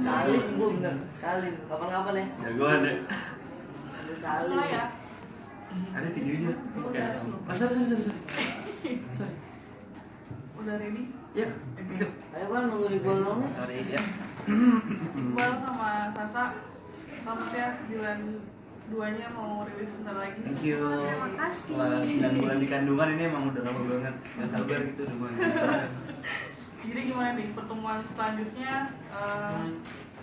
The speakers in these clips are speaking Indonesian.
Salim, gue bener Salim, kapan-kapan ya. Jagoan deh. Ada Salim ya. Ada videonya. Oke. Sorry. Udah ready? Ya. Siap. ayo bang, nunggu di golong nih. Sorry ya. Iqbal sama Sasa, selamat ya, bulan 2-nya mau rilis sebentar lagi. Thank you. Terima kasih. Setelah 9 bulan di kandungan ini emang udah lama banget. Gak sabar gitu udah banget. Jadi gimana nih pertemuan selanjutnya?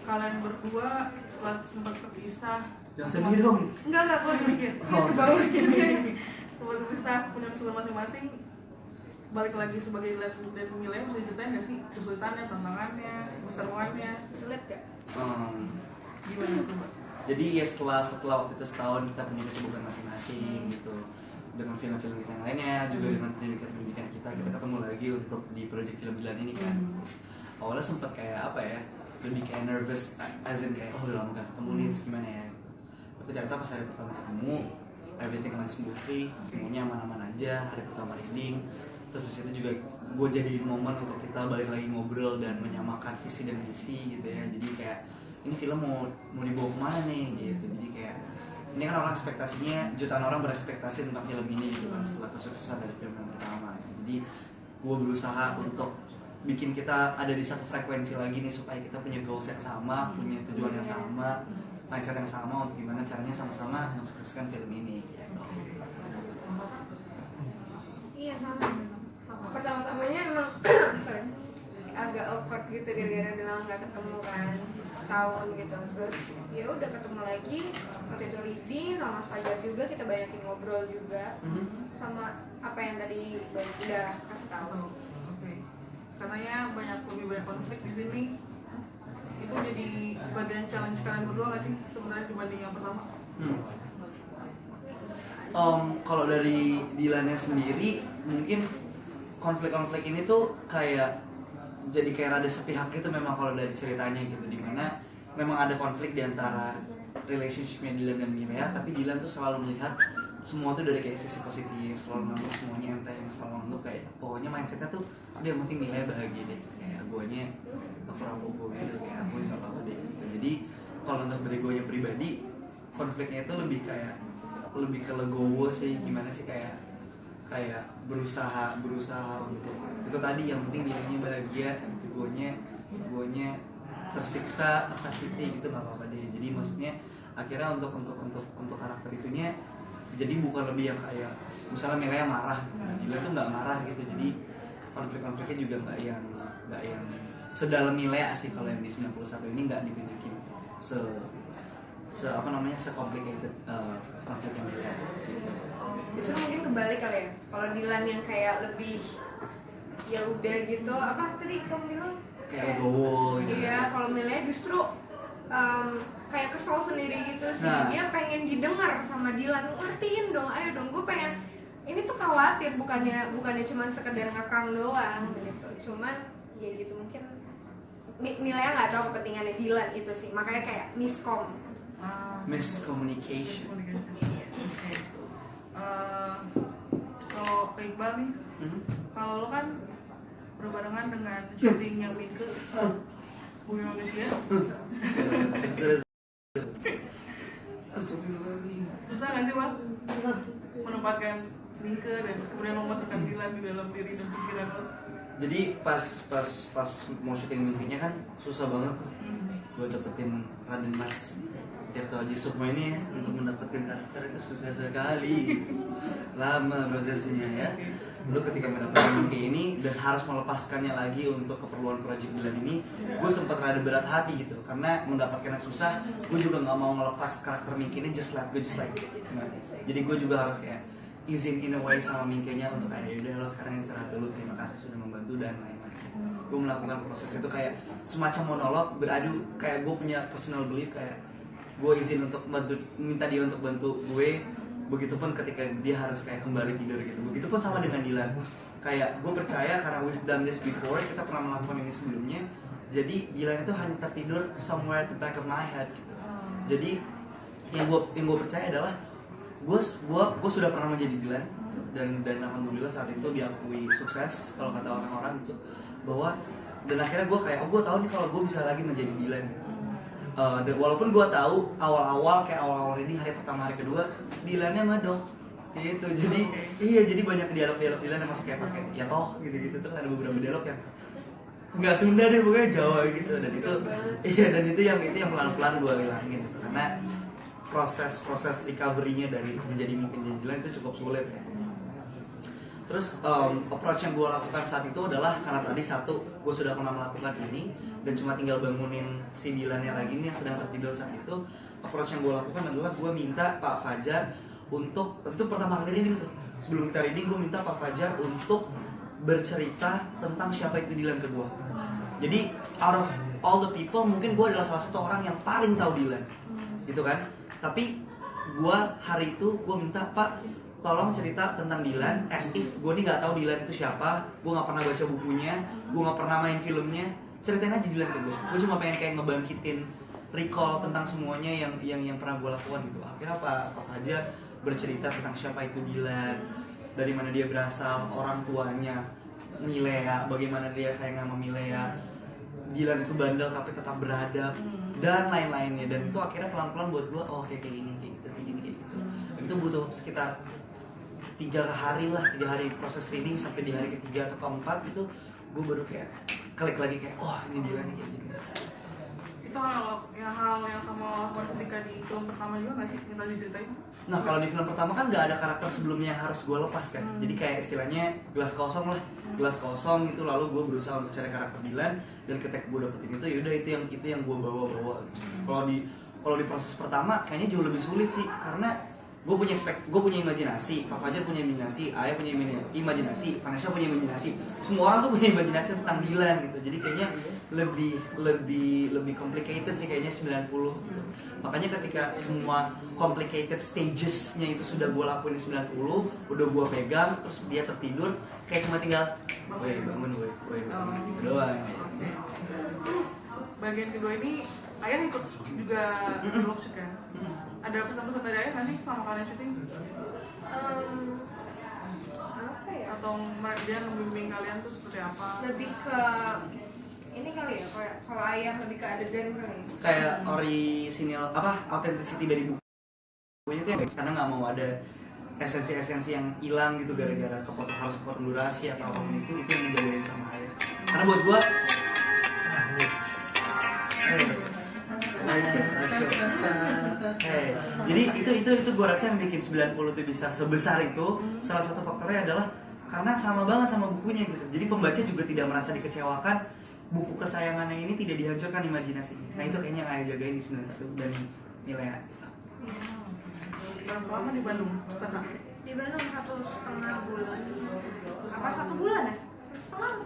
Kalian berdua setelah sempat berpisah. Jangan sedih dong. Enggak, gue mikir. Oh. Ke bawah gini. Sempat berpisah, punya kesulitan masing-masing. Balik lagi sebagai Let's dan pemilih, bisa ceritain nggak sih kesulitannya, tantangannya, keseruannya? Sulit gak? Gimana tuh Mbak? Jadi ya setelah waktu itu setahun kita punya kesibukan masing-masing gitu, dengan film-film kita yang lainnya, juga dengan pendidikan kita ketemu lagi untuk di proyek film Dilan ini kan. Awalnya sempat kayak apa ya, lebih kayak nervous, as in kayak oh udah lama gak ketemu nih, terus gimana ya. Tapi ternyata pas hari pertama ketemu, everything went smoothly, semuanya aman-aman aja. Hari pertama reading, terus disitu juga gue jadi momen untuk kita balik lagi ngobrol dan menyamakan visi dan misi gitu ya. Jadi kayak ini film mau dibawa kemana nih gitu. Jadi kayak ini kan orang ekspektasinya, jutaan orang berekspektasi tentang film ini gitu kan setelah kesuksesan dari film yang pertama. Jadi gue berusaha untuk bikin kita ada di satu frekuensi lagi nih supaya kita punya goals yang sama, punya tujuan yang sama, mindset yang sama untuk gimana caranya sama-sama mensukseskan film ini gitu. Iya sama. Pertama-tamanya emang sorry, agak awkward gitu gara-gara udah lama gak ketemu kan, setahun gitu. Terus ya udah ketemu lagi waktu itu reading sama Mas Fajar juga, kita banyakin ngobrol juga sama apa yang tadi udah kasih tahu. Oke. Katanya lebih banyak konflik di sini. Itu jadi bagian challenge kalian berdua nggak sih sebenarnya dibanding yang pertama? Kalau dari Dilannya sendiri mungkin konflik-konflik ini tuh kayak jadi kayak rada sepihak gitu memang kalau dari ceritanya gitu, dimana memang ada konflik di antara relationshipnya Dilan dan Milea, tapi Dilan tuh selalu melihat semua tuh dari kayak sisi positif, selalu nganggep semuanya enteng, selalu nganggep kayak pokoknya mindsetnya tuh udah yang penting Milea bahagia deh, kayak guanya aku gitu, kayak aku nggak apa-apa deh. Jadi kalau untuk dari guanya pribadi konfliknya itu lebih ke legowo sih, gimana sih kayak berusaha untuk itu tadi yang penting dirinya bahagia, gitu. Guanya tersiksa, tersakiti gitu nggak apa-apa deh. Jadi maksudnya akhirnya untuk karakter itunya jadi bukan lebih yang kayak misalnya Milea marah, Dila tuh nggak marah gitu. Jadi konfliknya juga nggak yang sedalam Milea sih. Kalau yang di 91 ini nggak ditunjukin se complicated konfliknya Milea. Justru mungkin kebalik kali ya. Kalau Dilan yang kayak lebih ya udah gitu, apa tadi kamu bilang? Kayak legowo gitu. Iya, kalau Milea justru kayak kesel sendiri gitu sih. Nah. Dia pengen didengar sama Dilan, ngertiin dong, ayo dong, gue pengen ini tuh khawatir, bukannya cuma sekedar ngekang doang gitu. Cuman ya gitu mungkin Milea nggak tahu kepentingannya Dilan itu sih, makanya kayak miscommunication. Kalau ke Iqbal nih, kalau lo kan berbarengan dengan syuting yang Mingke Bumi Manusia. Susah nggak sih Bang menempatkan Mingke dan kemudian memasukkan Dilan di dalam diri dan pikiran lo? Jadi pas mau syuting Mingkenya kan susah banget tuh buat dapetin Raden Mas Tirto Haji Sukma ini ya. Untuk mendapatkan karakter itu susah sekali, lama prosesnya ya. Lalu ketika mendapatkan Mingke ini dan harus melepaskannya lagi untuk keperluan proyek Dilan ini, gue sempat rada berat hati gitu karena mendapatkan yang susah. Gue juga nggak mau ngelepas karakter Mingke ini just like nah, jadi gue juga harus kayak izin in a way sama Mingkenya untuk kayak yaudah lo sekarang istirahat dulu, terima kasih sudah membantu dan lain-lain. Gue melakukan proses itu kayak semacam monolog beradu, kayak gue punya personal belief kayak gue izin untuk minta dia untuk bantu gue. Begitupun ketika dia harus kayak kembali tidur gitu. Begitupun sama dengan Dilan. Kayak gue percaya karena we've done this before, kita pernah melakukan ini sebelumnya. Jadi Dilan itu hanya tertidur somewhere at the back of my head gitu. Jadi yang gue percaya adalah gue sudah pernah menjadi Dilan dan alhamdulillah saat itu diakui sukses kalau kata orang-orang gitu, bahwa dan akhirnya gue kayak gue tahu nih kalau gue bisa lagi menjadi Dilan. walaupun gue tahu awal-awal ini hari pertama hari kedua Dilannya medok gitu, jadi iya, jadi banyak dialog Dilan yang masih kayak pakai ya toh gitu terus ada beberapa dialog yang nggak Sunda deh, pokoknya Jawa gitu, dan itu iya, dan itu yang pelan-pelan gue hilangin gitu. Karena proses recovery-nya dari menjadi mungkin jadi Dilan itu cukup sulit ya. Terus approach yang gue lakukan saat itu adalah karena tadi satu, gue sudah pernah melakukan ini dan cuma tinggal bangunin si Dilannya lagi nih yang sedang tertidur saat itu. Approach yang gue lakukan adalah gue minta Pak Fajar untuk, itu pertama kali reading tuh, sebelum kita reading gue minta Pak Fajar untuk bercerita tentang siapa itu Dilan ke gue. Jadi out of all the people mungkin gue adalah salah satu orang yang paling tahu Dilan gitu kan. Tapi gue hari itu gue minta Pak tolong cerita tentang Dilan as if gue nih nggak tahu Dilan itu siapa, gue nggak pernah baca bukunya, gue nggak pernah main filmnya, ceritain aja Dilan ke gue cuma pengen kayak ngebangkitin recall tentang semuanya yang pernah gue lakukan gitu. Akhirnya Pak Fajar bercerita tentang siapa itu Dilan, dari mana dia berasal, orang tuanya Milea, bagaimana dia sayang sama Milea, Dilan itu bandel tapi tetap beradab, dan lain-lainnya. Dan itu akhirnya pelan-pelan buat gue, oh kayak gini, kayak gitu, kayak gini, kayak gitu. Dan itu butuh sekitar 3 hari proses reading, sampai di hari ketiga atau keempat itu gue baru kayak klik lagi kayak, oh ini Dilan nih kayak gini. Itu hal yang sama lakukan ketika di film pertama juga nggak sih, minta diceritain? Nah kalau di film pertama kan nggak ada karakter sebelumnya yang harus gue lepas kan, jadi kayak istilahnya gelas kosong gitu, lalu gue berusaha untuk cari karakter Dilan, dan ketika gue dapetin itu yaudah itu yang gue bawa. Kalau di proses pertama kayaknya jauh lebih sulit sih, karena gue punya imajinasi, Pak Fajar punya imajinasi, Ayah punya imajinasi, Vanessa punya imajinasi, semua orang tuh punya imajinasi tentang Dilan gitu. Jadi kayaknya lebih complicated sih kayaknya 90 gitu. Makanya ketika semua complicated stages-nya itu sudah gue lakuin di 90, udah gue pegang, terus dia tertidur, kayak cuma tinggal, woi bangun, woi doang. Bagian kedua ini Ayah ikut juga workshop kan? Ada pesan-pesan dari Ayah nggak sih selama kalian syuting? Apa ya? Atau dia membimbing kalian tuh seperti apa? Lebih ke ini kali ya, kayak kalau Ayah lebih ke adegan kali. Kayak orisinil authenticity dari bukunya tuh, karena nggak mau ada esensi yang hilang gitu gara-gara harus kepotong durasi atau apapun itu yang menjagain sama Ayah. Karena buat gua jadi itu gue rasa yang bikin 90 itu bisa sebesar itu, salah satu faktornya adalah karena sama banget sama bukunya gitu. Jadi pembaca juga tidak merasa dikecewakan, buku kesayangannya ini tidak dihancurkan imajinasinya. Nah itu kayaknya yang Ayah jagain di 91 dan Milea. Berapa lama di Bandung? Di Bandung 1,5 bulan. Apa 1 bulan ya?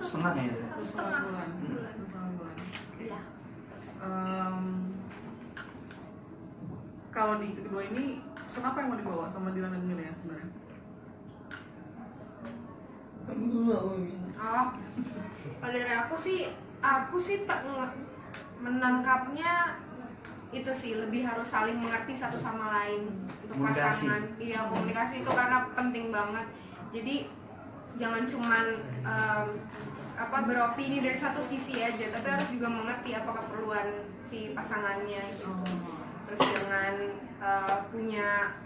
Setengah ya. 1,5 bulan. Iya. Kalau di kedua ini, kenapa yang mau dibawa sama Dilan dan Milea sebenarnya? Kalau dari aku sih menangkapnya itu sih lebih harus saling mengerti satu sama lain untuk Komunikasi. pasangan. Iya, komunikasi itu karena penting banget. Jadi jangan cuman beropini dari satu sisi aja, tapi harus juga mengerti apa keperluan si pasangannya gitu. Terus jangan punya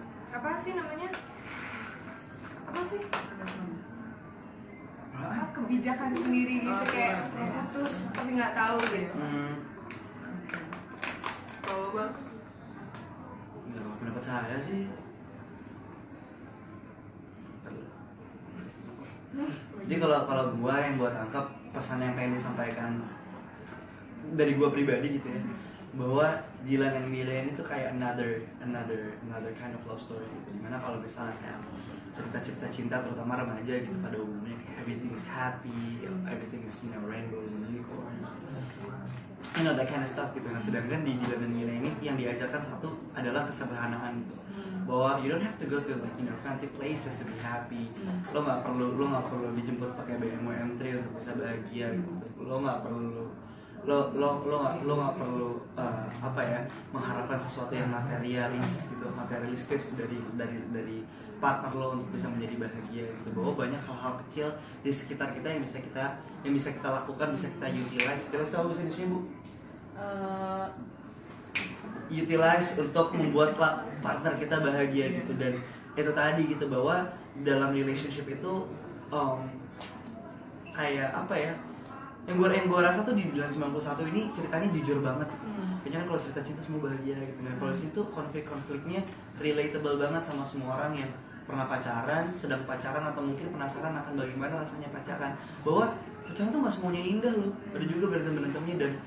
kebijakan sendiri gitu, kayak putus tapi nggak tahu gitu. Kalau Bang, Nggak, pendapat saya sih jadi kalau gua yang buat tangkap pesan yang pengen disampaikan dari gua pribadi gitu ya, bahwa Dilan dan Milea itu kayak another kind of love story gitu. Dimana kalau misalnya kayak cerita-cerita cinta terutama remaja gitu pada umumnya kayak everything is happy, everything is rainbows and unicorns, that kind of stuff gitu. Nah sedangkan di Dilan dan Milea ini yang diajarkan satu adalah kesederhanaan gitu, bahwa you don't have to go to fancy places to be happy. Lo nggak perlu dijemput pakai BMW M3 untuk bisa bahagia gitu. Lo nggak perlu mengharapkan sesuatu yang materialistis dari partner lo untuk bisa menjadi bahagia gitu. Bahwa banyak hal-hal kecil di sekitar kita yang bisa kita lakukan, bisa kita utilize. Kita tahu bisa Bu? utilize untuk membuat partner kita bahagia gitu. Dan itu tadi gitu, bahwa dalam relationship itu kayak apa ya, yang gue rasa tuh di Dilan 91 ini ceritanya jujur banget. Kayaknya kan kalau cerita cinta semua bahagia gitu. Dan kalau di situ konflik-konfliknya relatable banget sama semua orang yang pernah pacaran, sedang pacaran, atau mungkin penasaran akan bagaimana rasanya pacaran. Bahwa pacaran tuh gak semuanya indah loh, ada juga berantem-berantemnya, dan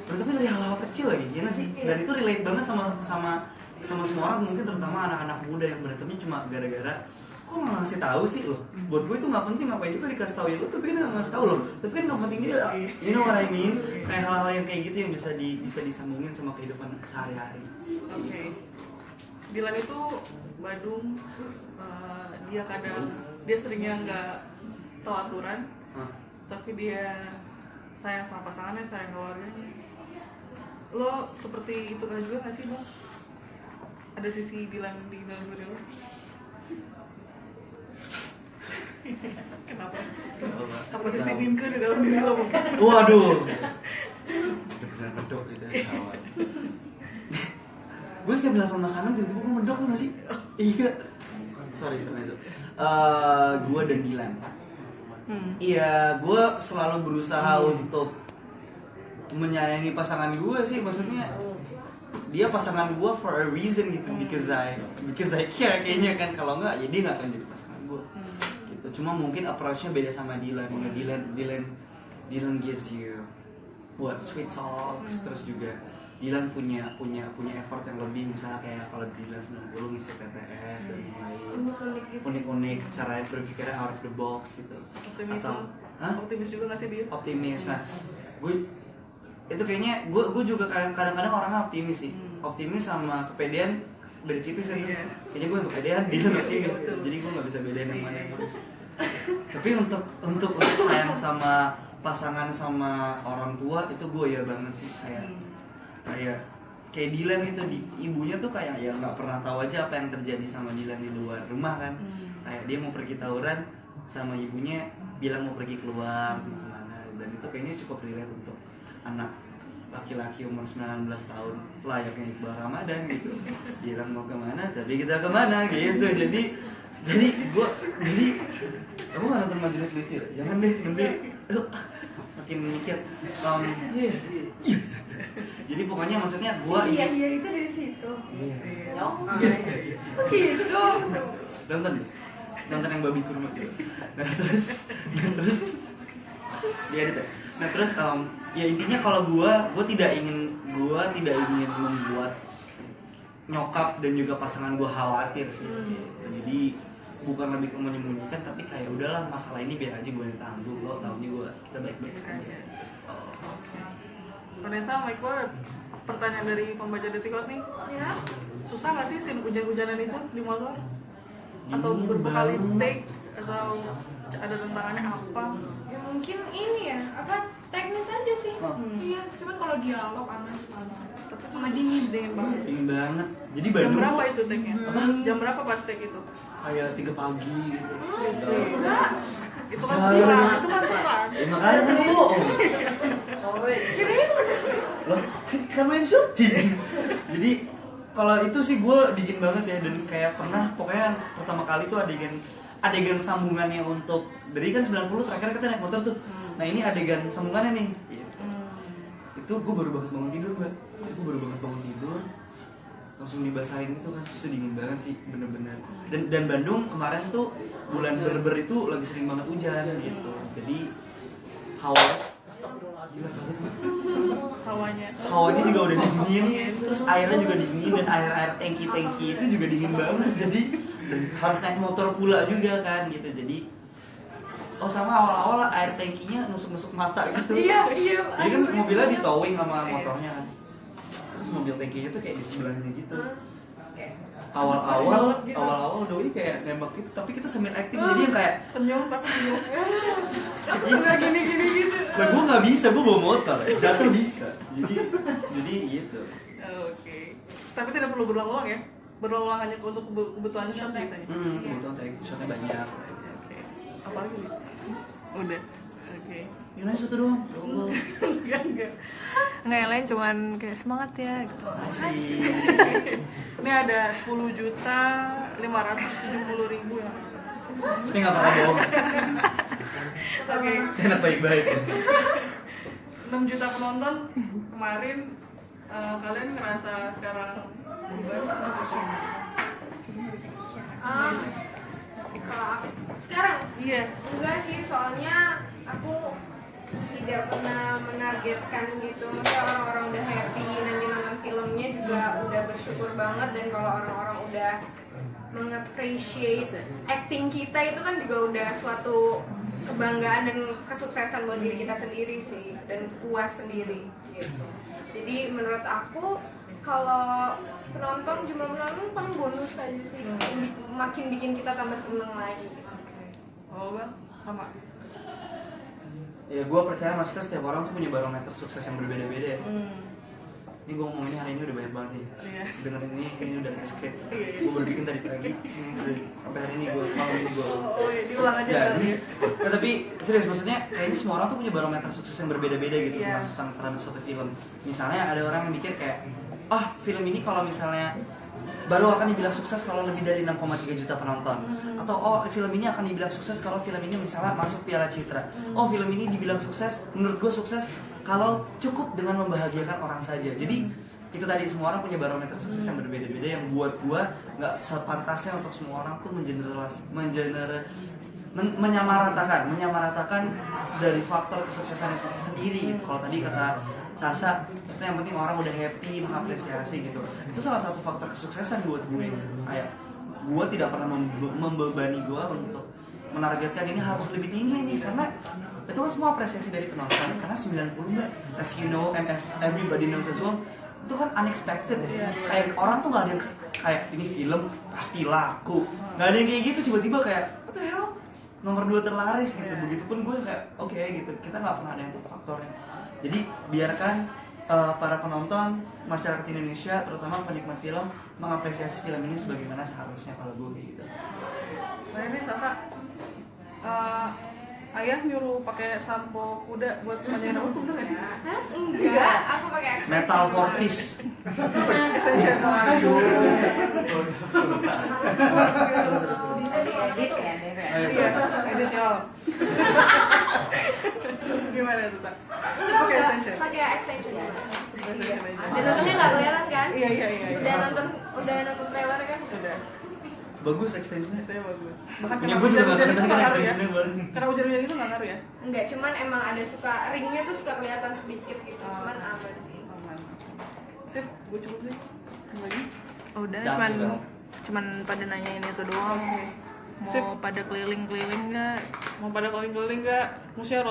berantemnya dari hal-hal kecil lagi, ya gak sih? Dan itu relate banget sama semua orang, mungkin terutama anak-anak muda yang berantemnya cuma gara-gara kok nggak ngasih tahu sih lo. Buat gue itu nggak penting, ngapain juga dikasih tahu ya lo, tapi kan nggak ngasih tahu lo, tapi kan nggak penting juga, you know what I mean? Kayak hal-hal yang kayak gitu yang bisa disambungin sama kehidupan sehari-hari. Oke. Dilan itu Badung, dia seringnya nggak tahu aturan, tapi dia sayang sama pasangannya, sayang keluarganya. Lo seperti itu kan juga nggak sih Bang? Ada sisi Dilan di dalam diri lo? Kenapa? Apa sisi Binke di dalam diri lo mungkin? Waduh, benar medok gitu ya, kawan. Gue setiap nelfon Mas Anam tiba-tiba gue medok tuh gak sih? Iya. Sorry intermezzo. Gue dan Dilan. Iya, gue selalu berusaha untuk menyayangi pasangan gue sih, maksudnya dia pasangan gue for a reason gitu, because I care kayaknya kan. Kalau nggak ya dia nggak akan jadi pasangan gue gitu. Cuma mungkin approach-nya beda sama Dilan. Dilan gives you what sweet talks, terus juga Dilan punya effort yang lebih, misalnya kayak kalau Dilan 90 ngisi TTS dan lain-lain, unik-unik cara berpikirnya out of the box gitu. Optimis juga nggak sih dia? Optimis. Nah, gue itu kayaknya gue juga kadang-kadang orangnya optimis sih. Optimis sama kepedean beda tipis ya. Kayaknya gue yang kepedean, dia optimis. Jadi gue nggak bisa bedain yang mana yang mana. Tapi untuk sayang sama pasangan sama orang tua itu gue ya banget sih, kayak Dilan itu ibunya tuh kayak ya nggak pernah tahu aja apa yang terjadi sama Dilan di luar rumah kan. Kayak dia mau pergi tawuran sama ibunya bilang mau pergi keluar kemana, dan itu kayaknya cukup relate untuk anak laki-laki umur 19 tahun layaknya Iqbal Ramadan gitu. Bilang mau kemana tapi kita kemana gitu. Jadi kamu nggak nonton Majelis Lucu? Jangan deh, nanti makin mikir. Jadi pokoknya maksudnya gue iya itu dari situ. Iya. Oh gitu. Nonton yang babi kurma gitu. Nah terus dia ada. Nah terus ya intinya kalau gue tidak ingin membuat nyokap dan juga pasangan gue khawatir sih. Jadi bukan lebih ke menyembunyikan, tapi kayak udahlah masalah ini biar aja gue yang tanggung, lo taunya kita baik-baik saja. Vanessa, Mike, pertanyaan dari pembaca Detikot nih. Ya. Susah nggak sih scene hujan-hujanan itu di motor? Atau Dingin berapa kali banget. take? Atau ada tantangannya apa? Ya mungkin ini ya, teknis aja sih. Iya, cuman kalau dialog panas banget. Sama dingin banget. Dingin banget. Jadi Jam Bandung berapa tuh itu take-nya? Apa? Jam berapa pas take itu? kayak 3 pagi gitu. enggak. Itu kan Jangan. kurang, itu kan kurang. Ya makanya kan bohong. Kirain bener. Loh, kamu yang syuting. Jadi kalau itu sih gue dingin banget ya, dan kayak pernah pokoknya pertama kali tuh adegan sambungannya untuk dari kan 90 terakhir kita naik motor tuh. Nah ini adegan sambungannya nih. Itu gue baru bangun tidur, Mbak. Gue baru bangun tidur langsung dibasahin itu kan. Itu dingin banget sih, bener-bener. Dan Bandung kemarin tuh bulan Berber itu lagi sering banget hujan gitu. Jadi gila kaget, Mbak. Hawanya juga udah dingin, terus airnya juga dingin, dan air tangki itu juga dingin banget. Jadi harus naik motor pula juga kan gitu. Jadi sama awal-awal air tangkinya nusuk-nusuk mata gitu. Iya. Jadi kan mobilnya di towing sama motornya kan. Terus mobil tangkinya tuh kayak di sebelahnya gitu. Awal-awal doi kayak nembak gitu, tapi kita sambil acting, jadi yang kayak senyum tapi senyum. Aku sambil gini gitu. lah gue nggak bisa, gue bawa motor, jatuh bisa. Jadi gitu. Oke. Tapi tidak perlu berulang-ulang ya? Berulang hanya untuk kebutuhan shot biasanya. Kebetulan take shotnya banyak. Oke. Apa lagi? Udah. Oke. Ini satu doang. Enggak. Nggak, yang lain cuman kayak semangat ya gitu. Asik. Ini ada 10.570.000 ya. Saya nggak pernah bohong. Oke, Saya anak baik-baik. 6 juta penonton kemarin. Kalian ngerasa sekarang beban? Kalau aku sekarang Iya. enggak sih, soalnya aku tidak pernah menargetkan gitu. Maksudnya orang-orang udah happy nanti nonton filmnya juga udah bersyukur banget, dan kalau orang-orang udah meng-appreciate acting kita itu kan juga udah suatu kebanggaan dan kesuksesan buat diri kita sendiri sih, dan puas sendiri gitu. Jadi menurut aku kalau penonton, jumlah penonton paling bonus aja sih, makin bikin kita tambah seneng lagi. Oh bang, sama. Ya gue percaya maksudnya setiap orang tuh punya barometer sukses yang berbeda-beda ya. Ini gue ngomong ini hari ini udah banyak banget nih. Iya. Dengerin ini udah kayak script. Iya. Gue baru bikin tadi pagi. Ini udah sampai hari ini gue malam ini gue. Oh iya, diulang aja. Jadi, ya, tapi serius maksudnya kayaknya semua orang tuh punya barometer sukses yang berbeda-beda gitu Iya. tentang terhadap suatu film. Misalnya ada orang yang mikir kayak, film ini kalau misalnya baru akan dibilang sukses kalau lebih dari 6,3 juta penonton. Atau film ini akan dibilang sukses kalau film ini misalnya masuk Piala Citra. Film ini dibilang sukses, menurut gue sukses kalau cukup dengan membahagiakan orang saja. Jadi itu tadi, semua orang punya barometer sukses yang berbeda-beda, yang buat gue nggak sepantasnya untuk semua orang tuh menyamaratakan dari faktor kesuksesan itu sendiri gitu. Kalau tadi kata Sasa, maksudnya yang penting orang udah happy, mengapresiasi gitu. Itu salah satu faktor kesuksesan buat gue. Kayak gue tidak pernah membebani gue untuk menargetkan ini harus lebih tinggi nih, karena itu kan semua apresiasi dari penonton. Karena 90 mbak, as you know and as everybody knows as well, itu kan unexpected ya. Kayak orang tuh nggak ada yang kayak ini film pasti laku, nggak ada yang kayak gitu. Tiba-tiba kayak what the hell, nomor 2 terlaris gitu. Begitupun gue kayak oke gitu, kita nggak pernah ada yang tahu faktornya. Jadi biarkan para penonton, masyarakat Indonesia, terutama penikmat film, mengapresiasi film ini sebagaimana seharusnya, kalau gue kayak gitu. Nah ini Sasa, ayah nyuruh pakai sampo kuda buat panjangin rambut tuh bener gak sih? Hah? Enggak, aku pakai extension. Metal Fortis. Extension. Edit ya, Dev. Iya, edit ya. Gimana tuh tak? Enggak, Pakai extension. pakai extension. Extension aja. Dan nontonnya nggak kelihatan kan? Iya. Udah nonton trailer kan? Udah. Bagus extensionnya. Saya bagus. Bahkan Punya kena gue juga nggak hujan-hujan itu kedengeran nggak ngaruh ya. extensionnya baru. Karena hujan-hujan itu nggak ngaruh ya. Enggak, cuman emang ada suka ringnya tuh suka kelihatan sedikit gitu. Cuman aman sih. Aman. Sip, gue cukup sih. Lagi. Udah, Dan juga. cuman pada nanyain itu doang. Sip. Mau pada keliling-keliling nggak? Mau pada keliling-keliling nggak? Musia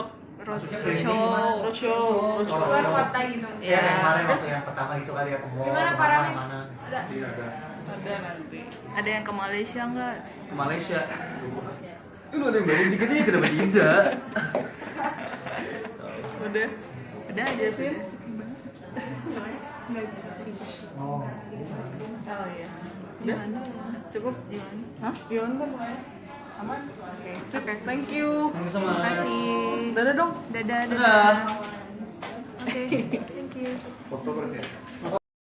Roadshow. roadshow. Keluar kota gitu. Iya, yang kemarin waktu yang pertama itu kali ya ke mall. Gimana Paramis? Mana? Ada. Iya, ada. Ada nanti. Ada yang ke Malaysia nggak? Ke Malaysia. Lu ada yang bayar tiketnya, kenapa tidak? Udah. Udah aja sih. Oh. Oh iya. Udah. Cukup. Gimana? Hah? Gimana Bang? Aman? Oke. Sip. Oke. Thank you. Yang sama. Makasih. Dadah dong. Dadah. Dadah. Oke, thank you. Foto berarti ya?